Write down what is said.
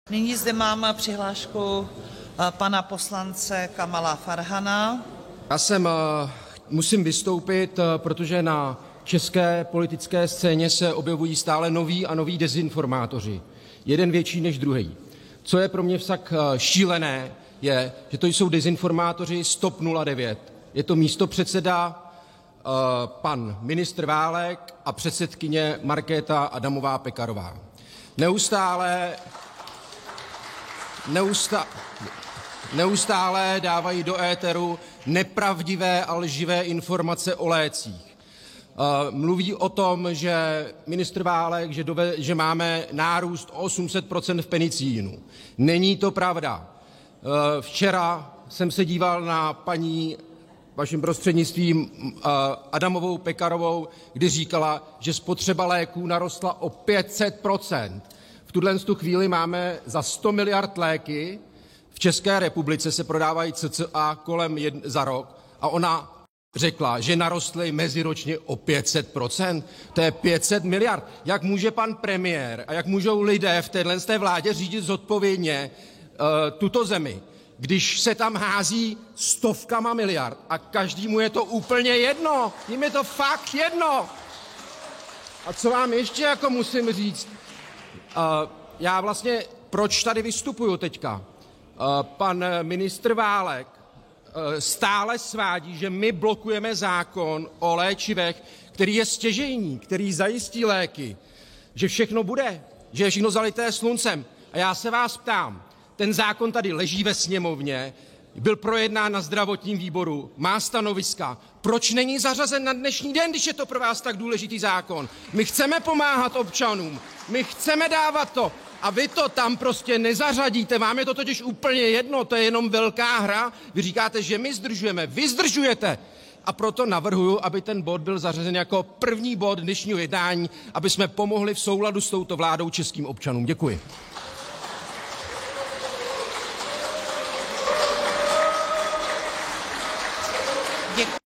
Nyní zde mám přihlášku pana poslance Kamala Farhana. Musím vystoupit, protože na české politické scéně se objevují stále noví a noví dezinformátoři. Jeden větší než druhý. Co je pro mě však šílené, je, že to jsou dezinformátoři z TOP 09. Je to místopředseda pan ministr Válek a předsedkyně Markéta Adamová Pekarová. Neustále dávají do éteru nepravdivé a lživé informace o lécích. Mluví o tom, že ministr Válek, že máme nárůst o 800% v penicilinu. Není to pravda. Včera jsem se díval na paní, vaším prostřednictvím, Adamovou Pekarovou, kdy říkala, že spotřeba léků narostla o 500%. V tuhle chvíli máme za 100 miliard léky, v České republice se prodávají cca za rok a ona řekla, že narostly meziročně o 500%. To je 500 miliard. Jak může pan premiér a jak můžou lidé v téhle vládě řídit zodpovědně tuto zemi, když se tam hází stovkama miliard a každému je to úplně jedno. Jim je to fakt jedno. A co vám ještě musím říct? Já vlastně, proč tady vystupuju teďka? Pan ministr Válek stále svádí, že my blokujeme zákon o léčivech, který je stěžejní, který zajistí léky, že všechno bude, že je všechno zalité sluncem. A já se vás ptám, ten zákon tady leží ve sněmovně, byl projednán na zdravotním výboru, má stanoviska. Proč není zařazen na dnešní den, když je to pro vás tak důležitý zákon? My chceme pomáhat občanům, my chceme dávat to. A vy to tam prostě nezařadíte, vám je to totiž úplně jedno, to je jenom velká hra. Vy říkáte, že my zdržujeme, vy zdržujete. A proto navrhuju, aby ten bod byl zařazen jako první bod dnešního jednání, aby jsme pomohli v souladu s touto vládou českým občanům. Děkuji.